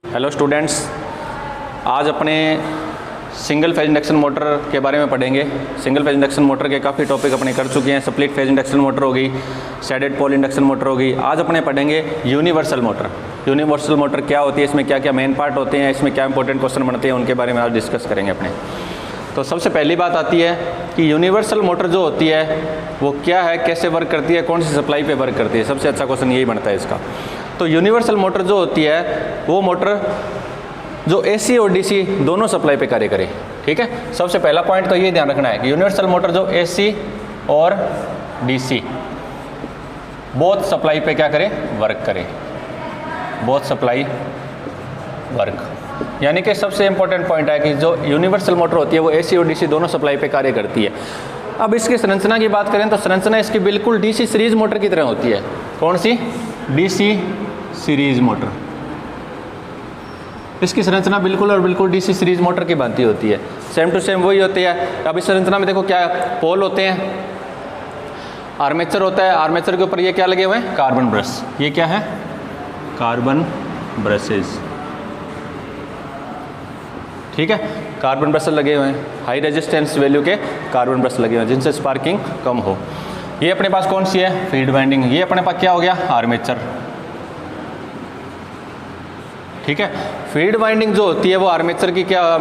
Hello students, आज अपने single phase induction motor के बारे में पढ़ेंगे। सिंगल फेज इंडक्शन मोटर के काफ़ी टॉपिक अपने कर चुके हैं। स्प्लिट फेज इंडक्शन मोटर होगी, शेडेड पोल इंडक्शन मोटर होगी। आज अपने पढ़ेंगे यूनिवर्सल मोटर। यूनिवर्सल मोटर क्या होती है, इसमें क्या क्या मेन पार्ट होते हैं, इसमें क्या इंपॉर्टेंट क्वेश्चन बनते हैं, उनके बारे में आज डिस्कस करेंगे अपने। तो सबसे पहली बात आती है कि यूनिवर्सल मोटर जो होती है वो क्या है, कैसे वर्क करती है, कौन सी सप्लाई पे वर्क करती है। सबसे अच्छा क्वेश्चन यही बनता है इसका। तो यूनिवर्सल मोटर जो होती है वो मोटर जो एसी और डीसी दोनों सप्लाई पे कार्य करे। ठीक है, सबसे पहला पॉइंट तो ये ध्यान रखना है कि यूनिवर्सल मोटर जो एसी और डीसी बोथ सप्लाई पे क्या करे, वर्क करे। बोथ सप्लाई वर्क, यानी कि सबसे इंपॉर्टेंट पॉइंट है कि जो यूनिवर्सल मोटर होती है वो एसी और डीसी दोनों सप्लाई पे कार्य करती है। अब इसकी संरचना की बात करें तो संरचना इसकी बिल्कुल डीसी सीरीज मोटर की तरह होती है। कौन सी? DC series motor. इसकी संरचना बिल्कुल और बिल्कुल डीसी सीरीज मोटर की भांति होती है। सेम टू सेम वही होती है। अब इस संरचना में देखो क्या पोल होते हैं, आर्मेचर होता है, आर्मेचर के ऊपर ये क्या लगे हुए हैं, कार्बन ब्रश। ये क्या है, कार्बन ब्रशेस। ठीक है, कार्बन ब्रश लगे हुए हैं, हाई रेजिस्टेंस वैल्यू के कार्बन ब्रश लगे हुए हैं जिनसे स्पार्किंग कम हो। ये अपने पास कौन सी है, फील्ड वाइंडिंग। ये अपने पास क्या हो गया, आर्मेचर। ठीक है, फील्ड वाइंडिंग जो होती है वो आर्मेचर की क्या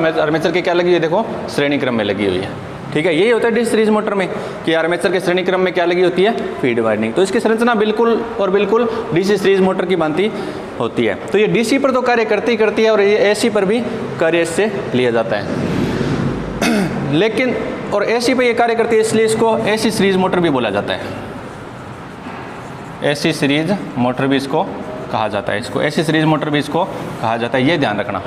लगी हुई है, देखो श्रेणी क्रम में लगी हुई है। ठीक है, यही होता है डीसी सीरीज मोटर में कि आर्मेचर के श्रेणी क्रम में क्या लगी होती है, फील्ड वाइंडिंग। तो इसकी संरचना बिल्कुल और बिल्कुल डीसी सीरीज मोटर की भांति होती है। तो ये डीसी पर तो कार्य करती है और ये एसी पर भी कार्य इससे लिया जाता है। लेकिन और एसी पे ये कार्य करती है, इसलिए इसको एसी सीरीज मोटर भी बोला जाता है। एसी सीरीज मोटर भी इसको कहा जाता है। इसको एसी सीरीज मोटर भी इसको कहा जाता है, ये ध्यान रखना।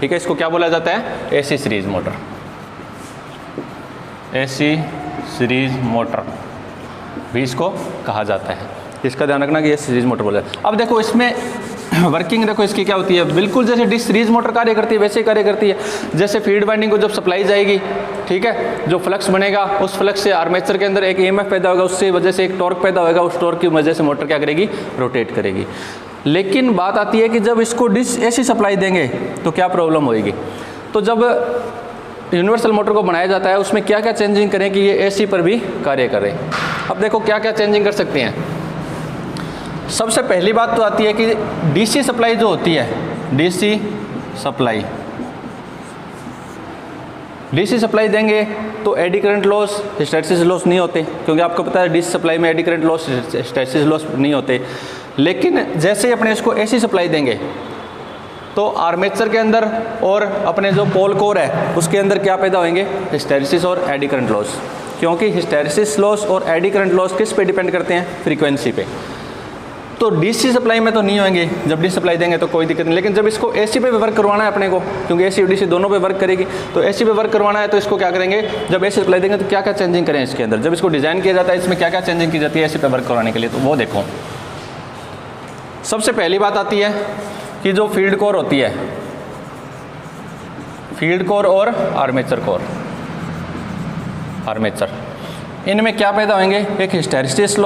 ठीक है, इसको क्या बोला जाता है, AC series motor. AC series motor भी इसको कहा जाता है। इसका ध्यान रखना कि एसी सीरीज मोटर बोला जाता है। अब देखो इसमें वर्किंग देखो इसकी क्या होती है, बिल्कुल जैसे डीसी सीरीज मोटर कार्य करती है वैसे कार्य करती है। जैसे फील्ड वाइंडिंग को जब सप्लाई जाएगी, ठीक है, जो फ्लक्स बनेगा उस फ्लक्स से आर्मेचर के अंदर एक ईएमएफ पैदा होगा, उससे वजह से एक टॉर्क पैदा होगा, उस टॉर्क की वजह से मोटर क्या करेगी, रोटेट करेगी। लेकिन बात आती है कि जब इसको एसी सप्लाई देंगे तो क्या प्रॉब्लम होगी। तो जब यूनिवर्सल मोटर को बनाया जाता है उसमें क्या क्या चेंजिंग करें कि ये एसी पर भी कार्य करे। अब देखो क्या क्या चेंजिंग कर सकते हैं। सबसे पहली बात तो आती है कि डीसी सप्लाई जो होती है, डीसी सप्लाई देंगे तो eddy current loss, hysteresis loss नहीं होते, क्योंकि आपको पता है डीसी सप्लाई में eddy current loss, hysteresis loss नहीं होते। लेकिन जैसे ही अपने इसको एसी सप्लाई देंगे तो आर्मेचर के अंदर और अपने जो पोल कोर है उसके अंदर क्या पैदा होंगे, हिस्टैरिसीस और एडी करंट लॉस। क्योंकि हिस्टैरिसीस लॉस और एडी करंट लॉस किस पे डिपेंड करते हैं, फ्रीक्वेंसी पे। तो डीसी सप्लाई में तो नहीं होंगे, जब डीसी सप्लाई देंगे तो कोई दिक्कत नहीं। लेकिन जब इसको एसी पे वर्क करवाना है अपने को, क्योंकि एसी और डीसी दोनों पे वर्क करेगी, तो एसी पे वर्क करवाना है तो इसको क्या करेंगे, जब एसी सप्लाई देंगे तो क्या क्या चेंजिंग करें इसके अंदर। जब इसको डिज़ाइन किया जाता है इसमें क्या क्या चेंजिंग की जाती है एसी पे वर्क करवाने के लिए, तो वो देखो। सबसे पहली बात आती है कि जो फील्ड कोर होती है, फील्ड कोर और आर्मेचर कोर, आर्मेचर, इनमें क्या पैदा होंगे, एक हिस्टैरिसीस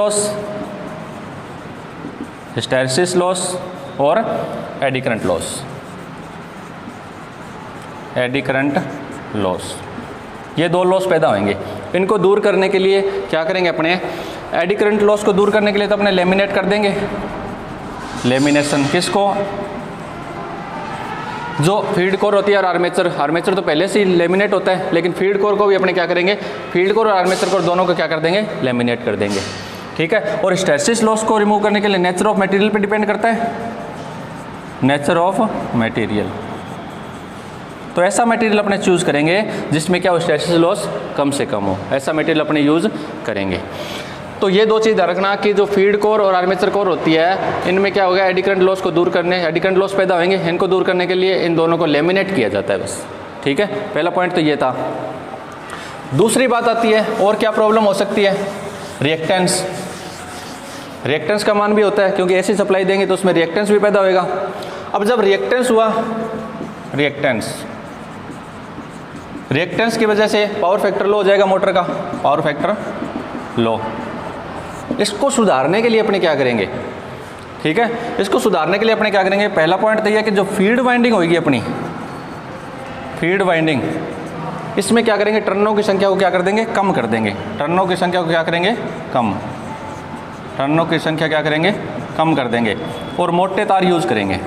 लॉस और एडी करंट लॉस। ये दो लॉस पैदा होंगे। इनको दूर करने के लिए क्या करेंगे, अपने एडी करंट लॉस को दूर करने के लिए तो अपने लेमिनेट कर देंगे। लेमिनेशन किसको, जो फील्ड कोर होती है और आर्मेचर तो पहले से ही लेमिनेट होता है, लेकिन फील्ड कोर को भी अपने क्या करेंगे, फील्ड कोर और आर्मेचर कोर दोनों को क्या कर देंगे, लेमिनेट कर देंगे। ठीक है, और हिस्टैरिसीस लॉस को रिमूव करने के लिए नेचर ऑफ मटेरियल पे डिपेंड करता है, नेचर ऑफ मटेरियल। तो ऐसा मटेरियल अपने चूज करेंगे जिसमें क्या हिस्टैरिसीस लॉस कम से कम हो, ऐसा मटेरियल अपने यूज करेंगे। तो ये दो चीज़ रखना कि जो फील्ड कोर और आर्मेचर कोर होती है इनमें क्या होगा, एडी करंट लॉस को दूर करने, एडी करंट लॉस पैदा होंगे, इनको दूर करने के लिए इन दोनों को लेमिनेट किया जाता है बस। ठीक है, पहला पॉइंट तो ये था। दूसरी बात आती है और क्या प्रॉब्लम हो सकती है, रिएक्टेंस का मान भी होता है, क्योंकि ऐसी सप्लाई देंगे तो उसमें रिएक्टेंस भी पैदा होएगा। अब जब रिएक्टेंस हुआ, रिएक्टेंस की वजह से पावर फैक्टर लो हो जाएगा मोटर का, पावर फैक्टर लो। इसको सुधारने के लिए अपने क्या करेंगे ठीक है। इसको सुधारने के लिए अपने क्या करेंगे, पहला पॉइंट तो यह है कि जो फील्ड वाइंडिंग होगी अपनी फील्ड वाइंडिंग, इसमें क्या करेंगे, टर्नों की संख्या को क्या कर देंगे, कम कर देंगे। टर्नों की संख्या को क्या करेंगे, कम। टर्नों की संख्या क्या करेंगे, कम कर देंगे और मोटे तार यूज़ करेंगे।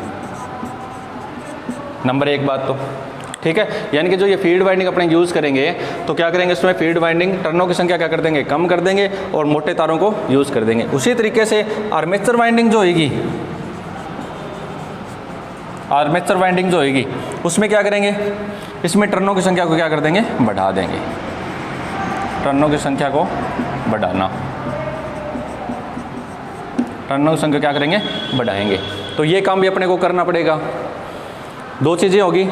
नंबर एक बात तो ठीक है, यानी कि जो ये फील्ड वाइंडिंग अपने यूज़ करेंगे तो क्या करेंगे, इसमें फील्ड वाइंडिंग टर्नों की संख्या क्या कर देंगे, कम कर देंगे और मोटे तारों को यूज़ कर देंगे। उसी तरीके से आर्मेचर वाइंडिंग जो होगी, आर्मेचर वाइंडिंग जो होगी उसमें क्या करेंगे, इसमें टर्नों की संख्या को क्या कर देंगे, बढ़ा देंगे। टर्नों की संख्या को बढ़ाना, टर्नों की संख्या क्या करेंगे, बढ़ाएंगे। तो ये काम भी अपने को करना पड़ेगा। दो चीज़ें होगी,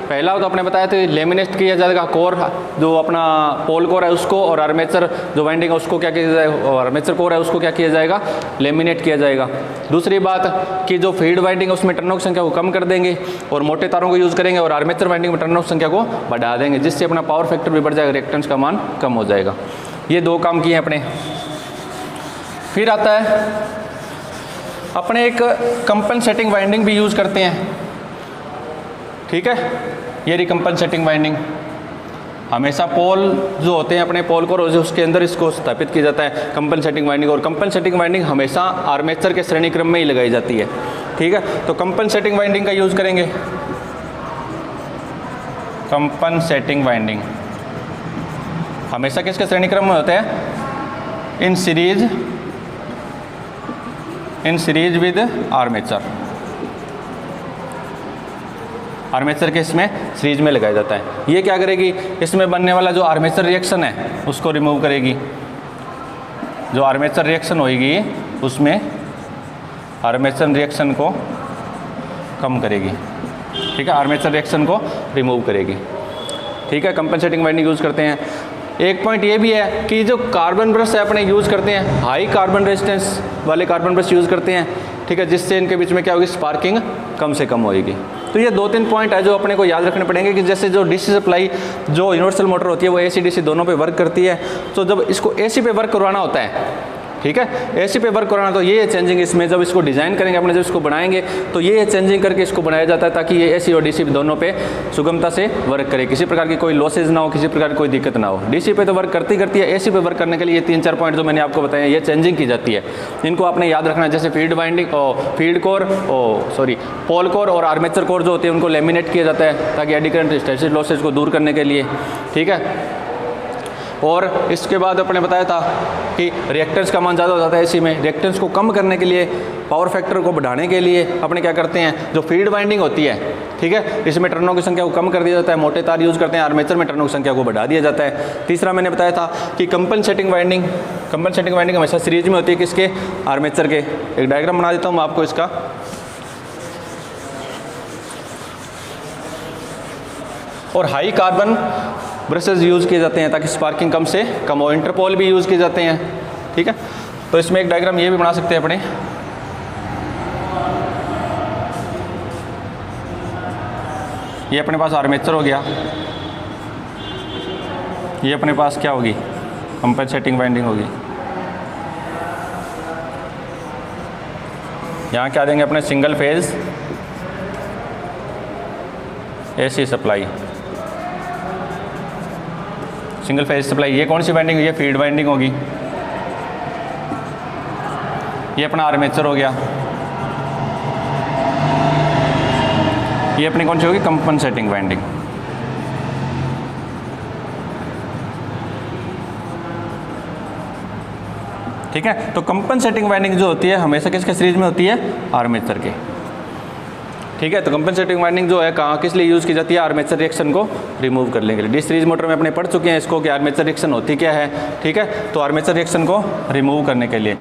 पहला तो आपने बताया था लेमिनेट किया जाएगा कोर, जो अपना पोल कोर है उसको, और आर्मेचर जो वाइंडिंग है उसको क्या किया जाएगा, आर्मेचर कोर है उसको क्या किया जाएगा, लेमिनेट किया जाएगा। दूसरी बात कि जो फील्ड वाइंडिंग है उसमें टर्नों की संख्या को कम कर देंगे और मोटे तारों को यूज़ करेंगे, और आर्मेचर वाइंडिंग में टर्नों की संख्या को बढ़ा देंगे, जिससे अपना पावर फैक्टर भी बढ़ जाएगा, रिएक्टेंस का मान कम हो जाएगा। ये दो काम किए अपने। फिर आता है अपने एक कंपनसेटिंग वाइंडिंग भी यूज़ करते हैं, ठीक है। ये रिकम्पनसेटिंग वाइंडिंग, हमेशा पोल जो होते हैं अपने पोल को उसके अंदर इसको स्थापित किया जाता है कंपनसेटिंग वाइंडिंग, और कंपनसेटिंग वाइंडिंग हमेशा आर्मेचर के श्रेणी क्रम में ही लगाई जाती है, ठीक है। तो कंपनसेटिंग वाइंडिंग का यूज़ करेंगे। कंपनसेटिंग वाइंडिंग हमेशा किसके श्रेणी क्रम में होते हैं, in series with armature. Armature के इसमें सीरीज में लगाया जाता है। ये क्या करेगी, इसमें बनने वाला जो आर्मेचर रिएक्शन है उसको रिमूव करेगी। जो आर्मेचर रिएक्शन होगी उसमें आर्मेचर रिएक्शन को कम करेगी, ठीक है, आर्मेचर रिएक्शन को रिमूव करेगी, ठीक है। कंपनसेटिंग वाइंडिंग यूज़ करते हैं। एक पॉइंट ये भी है कि जो कार्बन ब्रश है अपने यूज़ करते हैं, हाई कार्बन रेजिस्टेंस वाले कार्बन ब्रश यूज़ करते हैं, ठीक है, जिससे इनके बीच में क्या होगी, स्पार्किंग कम से कम होगी। तो ये दो तीन पॉइंट है जो अपने को याद रखने पड़ेंगे कि जैसे जो डीसी सप्लाई जो यूनिवर्सल मोटर होती है वो एसी डीसी दोनों पे वर्क करती है। तो जब इसको एसी पे वर्क करवाना होता है, ठीक है, एसी पे वर्क कराना, तो ये चेंजिंग इसमें जब इसको डिज़ाइन करेंगे अपने, जब इसको बनाएंगे तो ये चेंजिंग करके इसको बनाया जाता है ताकि ये एसी और डीसी दोनों पे सुगमता से वर्क करे, किसी प्रकार की कोई लॉसेज ना हो, किसी प्रकार की कोई दिक्कत ना हो। डीसी पे तो वर्क करती है, एसी पे वर्क करने के लिए ये 3-4 पॉइंट जो मैंने आपको बताया ये चेंजिंग की जाती है, इनको आपने याद रखना है। जैसे फील्ड वाइंडिंग और फील्ड कोर पोल कोर और आर्मेचर कोर जो होते हैं उनको लेमिनेट किया जाता है ताकि एडी करंट हिस्टैरिसीस लॉसेज को दूर करने के लिए, ठीक है। और इसके बाद अपने बताया था कि रिएक्टेंस का मान ज़्यादा हो जाता है एसी में, रिएक्टेंस को कम करने के लिए, पावर फैक्टर को बढ़ाने के लिए अपने क्या करते हैं, जो फील्ड वाइंडिंग होती है, ठीक है, इसमें टर्नों की संख्या को कम कर दिया जाता है, मोटे तार यूज़ करते हैं, आर्मेचर में टर्नों की संख्या को बढ़ा दिया जाता है। तीसरा मैंने बताया था कि कंपनसेटिंग वाइंडिंग हमेशा सीरीज में होती है, किसके, आर्मेचर के। एक डायग्राम बना देता हूँ मैं आपको इसका। और हाई कार्बन ब्रशेज यूज़ किए जाते हैं ताकि स्पार्किंग कम से कम हो। इंटरपोल भी यूज़ किए जाते हैं, ठीक है। तो इसमें एक डायग्राम ये भी बना सकते हैं अपने। ये अपने पास आर्मेचर हो गया, ये अपने पास क्या होगी, कंपनसेटिंग वाइंडिंग होगी। यहाँ क्या देंगे अपने, single phase AC supply, single phase supply. ये कौन सी वाइंडिंग है, ये फील्ड वाइंडिंग होगी। ये अपना आर्मेचर हो गया, ये अपनी कौन सी होगी, कंपनसेटिंग वाइंडिंग। ठीक है, तो कंपनसेटिंग वाइंडिंग जो होती है हमेशा किसके सीरीज में होती है, आर्मेचर के, ठीक है। तो कंपनसेटिंग वाइंडिंग जो है कहाँ किस लिए यूज़ की जाती है, आर्मेचर रिएक्शन को रिमूव करने के लिए। डी सीरीज मोटर में अपने पढ़ चुके हैं इसको कि आर्मेचर रिएक्शन होती क्या है, ठीक है। तो आर्मेचर रिएक्शन को रिमूव करने के लिए